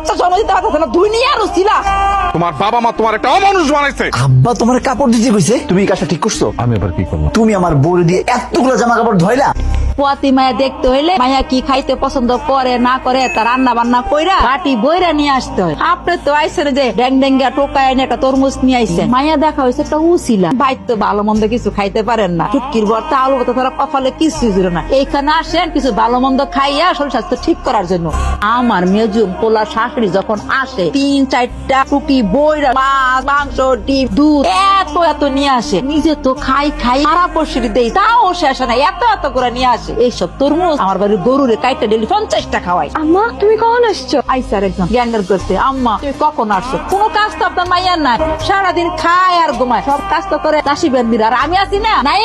বাচ্চা জন্ম দিতে পারতেছে না, দুনিয়ার উছিলা। তোমার বাবা মা তোমার একটা অমানুষ বানাইছে। আব্বা তোমার কাপড় দিতে কইছে, তুমি এই কাজটা ঠিক করছো? আমি আবার কি করবো? তুমি আমার বউরে দিয়ে এতগুলো জামা কাপড় ধোইলা। পোয়াতি মায়া দেখতে হইলে মায়া কি খাইতে পছন্দ করে না করে তা রান্না বান্না কইরা বাটি বইরা নিয়ে আসতে হয়। আপনি তো আইসেন যে ড্যাং ড্যাঙ্গা টোকায় এনে একটা তরমুজ নিয়ে আইসেন। মায়া দেখা হয়েছে একটা উছিলা, বাইর তো ভালো মন্দ কিছু খাইতে পারেন না, চুটকির ভর্তা আলু ভর্তা তারা কপালে কিছু ছিল না। এইখানে আসেন কিছু ভালো মন্দ খাইয়া শরীর স্বাস্থ্য ঠিক করার জন্য। আমার মেজুম পোলা শাশুড়ি যখন আসে 3-4টা টুকি বইরা মাছ মাংস ডিম দুধ এত এত নিয়ে আসে, নিজে তো খাই সারা পরিস্থিতি দেই, তাও শেষ না, এত এত করে নিয়ে আসে। এইসব তরমুজ আমার বাড়ির গরুরে কাইটা ডেলি 50টা খাওয়াই। আম্মা তুমি কখন আসছো? আইসার একজন গ্যাঙ্গার করতে। আম্মা তুমি কখন আসছো? কোনো কাজ তো আপনার মাইয়ার নাই, সারাদিন খায় আর ঘুমায়, সব কাজ তো করে চাষি বেন্দির। আর আমি আছি না, নাই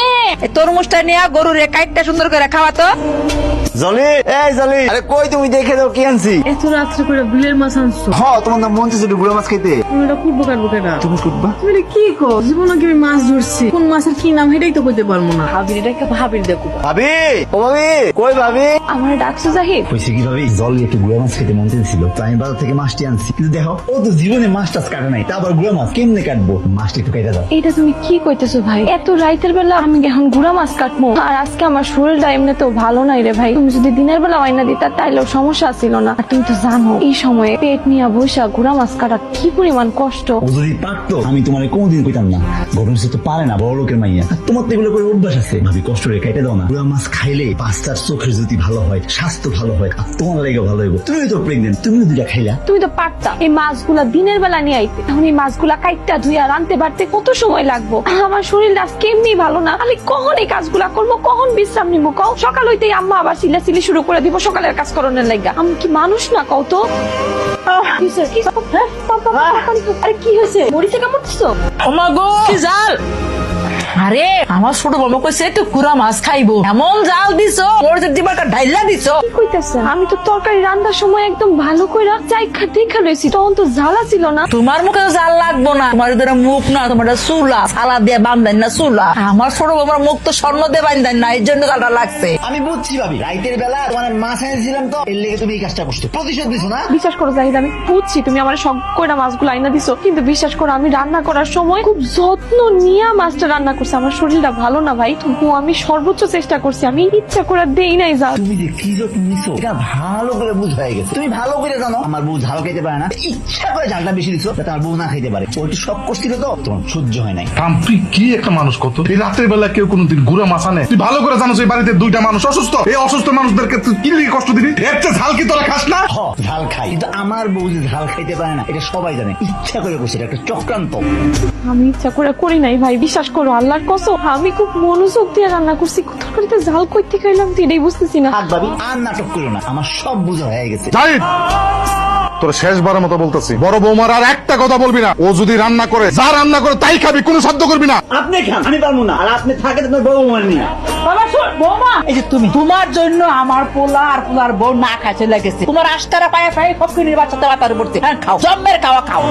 এই তরমুজটা নিয়ে গরুরে কাইটা সুন্দর করে খাওয়াতো। জলি, এই জলি, আরে কই তুমি? দেখে দাও কি আনছি। এত রাত্রে করে বিলের মাছ আনছো? হ্যাঁ, তোমার না মন চাইছে গুড়া মাছ খাইতে? তুমি এটা কুটবো কাটবো কেনা? তুমি কুটবা? তুমি এটা কি কো? জীবনে কি আমি মাছ ধরছি? কোন মাছের কি নাম সেটাই তো কইতে পারবো না। ভাবির এটাকে ভাবির দেখো। ভাবি, ও ভাবি, কই ভাবি? আমার ডাকছো জাহিদ? কইছে কি ভাবি, জল একটু গুড়া মাছ খেতে মন চাইছিল, তো আমি বাজার থেকে মাছটি আনছি। কিন্তু দেখো, ও তো জীবনে মাছ টাছ কাটে নাই, তা আবার গুড়া মাছ কেমনে কাটবো? মাছটি একটু কেটে দাও। এটা তুমি কি কইতেছো ভাই? এত রাইতের বেলা আমি এখন গুড়া মাছ কাটবো? আর আজকে আমার শরীরটা এমনি তো ভালো নাই রে ভাই। তুমি যদি দিনের বেলা আয়না দিতা তাইলেও সমস্যা ছিল না। আর তুমি তো জানো এই সময়ে পেট নিয়ে বসা গুড়া মাছ কাটা কি পরিমাণ কষ্ট। ও যদি পারতো আমি তোমার কোনোদিন কইতাম না। গরম সে তো পারে না, বড় লোকের মাইয়া। আর তোমার তো এগুলো করে অভ্যাস আছে। ভাবি কষ্ট রে কেটে দাও না। গুড়া মাছ খাইলে বাচ্চার চোখের যদি ভালো হয়, স্বাস্থ্য ভালো হয়, আর তোমার লেগে ভালো হইব। তুমি তো প্রেগনেন্ট, তুমি দুইটা খাইলা। তুমি তো পারতা এই মাছগুলা দিনের বেলা নিয়ে আইতে, এখন এই মাছগুলা কাইটটা ধুইয়া রানতে বাড়তে কত সময় লাগবো? আমার শরীরটা আজকে এমনি ভালো না, আমি কখন এই কাজগুলা করবো, কখন বিশ্রাম নিবো? কও সকাল হইতেই আম্মা আবার সিলাসিলি শুরু করে দিব সকালের কাজ করানোর লাগা। আমি কি মানুষ না কও তো? আরে কি হয়েছে? মরিচে কামড়ছো? ওমা গো কি জাল! আরে আমার ছোট বাবা কইছে তো কুড়া মাছ খাইবো, এমন জাল দিছো, মরিচের দিবারটা ঢাইলা দিছো। কি কইতাছেন? আমি তো তরকারি রান্নার সময় একদম ভালো কইরা চাইখা দেখা লইছি, তখন তো জ্বালা ছিল না। তোমার মুখে তো জাল লাগবো না, তোমার ধরে মুখ না, তোমার চুলা সালা দিয়ে বান্ধান না চুলা। আমার ছোট বাবার মুখ তো স্বর্ণ দিয়ে বান্ধান না, এর জন্য জালটা লাগছে। আমি বুঝছি ভাবি, রাইতের বেলা তোমার মাছ এনেছিলাম তো, এর লেগে তুমি এই কাজটা করছো, প্রতিশোধ দিছো না? বিশ্বাস করো জাহিদ, আমি বুঝছি তুমি আমার সব কইরা মাছগুলো আইনা দিছো, কিন্তু বিশ্বাস করো আমি রান্না করার সময় খুব যত্ন নিয়ে মাছটা রান্না করছি। আমার শরীরটা ভালো না ভাই, তবু আমি সর্বোচ্চ চেষ্টা করছি, আমি ইচ্ছা করে দেই নাই যা। তুমি যে কি যত্ন নিছো এটা ভালো করে বুঝ হয়ে গেছে। তুমি ভালো করে জানো আমার বউ ঝাল খাইতে পারে না, ইচ্ছা করে ঝালটা বেশি দিছো যাতে আমার বউ না খাইতে পারে। ও একটু শখ করছিল তো, তোমার সহ্য হয় নাই। তুই কি একটা মানুষ কত? এই রাতের বেলা কেউ কোনোদিন গুড়া মাছ আনে? তুই ভালো করে জানো এই বাড়িতে দুইটা মানুষ অসুস্থ, এই অসুস্থ মানুষদেরকে তুই কি লিগে কষ্ট দিবি? এর চেয়ে ঝাল কি তোরা খাস না? ঝাল খাই, কিন্তু আমার বউ যে ঝাল খাইতে পারে না এটা সবাই জানে, ইচ্ছা করে করছে, এটা একটা চক্রান্ত। আমি ইচ্ছা করে করি নাই ভাই, বিশ্বাস করো আল্লাহর কসম, আমি খুব মনোযোগ দিয়ে রান্না করছি। তরকারিতে ঝাল কইতে খাইলাম তো এটাই বুঝতেছি না। হাত ভাবি আর নাটক করো না, আমার সব বুঝা হয়ে গেছে। জাহিদ, তোর শেষবারের মতো বলতেছি, বড় বৌমার আর একটা কথা বলবি না। ও যদি রান্না করে, যা রান্না করে তাই খাবি, কোনো শব্দ করবি না। আপনি খান, আমি পারবো না। আর আপনি থাকে তোমার বউ আমার নিয়ে। বাবা শোন বৌমা, এই যে তুমি, তোমার জন্য আমার পোলা আর পোলার বউ না খাইছে লেগেছে। তোমার আস্তারা পায়ে পায়ে ফকিরের বাচ্চাতে বাতারে পড়তে। হ্যাঁ খাও, জম্মের খাওয়া খাও।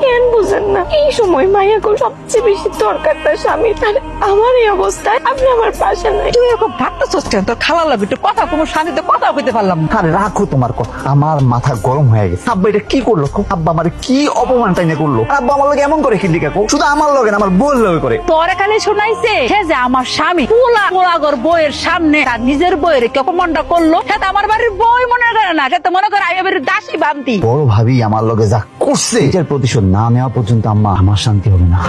কেন বুঝেন না এই সময় মাইয়া কো সবচেয়ে বেশি দরকারটা স্বামী, আর আমার এই অবস্থায় আপনি আমার পাশে নাই। তুই এরকম ভাবতেছস কেন? তোর খালা লাগবে একটু কথা, কোনো শান্তিতে কথা কইতে পারলাম না। আরে রাখো তোমার কথা, আমার মাথা গরম হয়ে গেছে। আব্বা এটা কি করলো? আব্বা আমার কি অপমান টাইনে করলো? আব্বা আমার লগে এমন করে কি দিকা? শুধু আমার লগে না, আমার বউর লগে করে। তোর এখানে শোনাইছে সে যে আমার স্বামী পোলা পোলাগর বইয়ের সামনে তার নিজের বইয়ের কি অপমানটা করলো? সে তো আমার বাড়ির বই মনে করে না, সে তো মনে করে আমি বাড়ির দাসী বান্তি। বড় ভাবি আমার লগে যা করছে এটার প্রতিশোধ না নেওয়া পর্যন্ত আম্মা আমার শান্তি হবে না।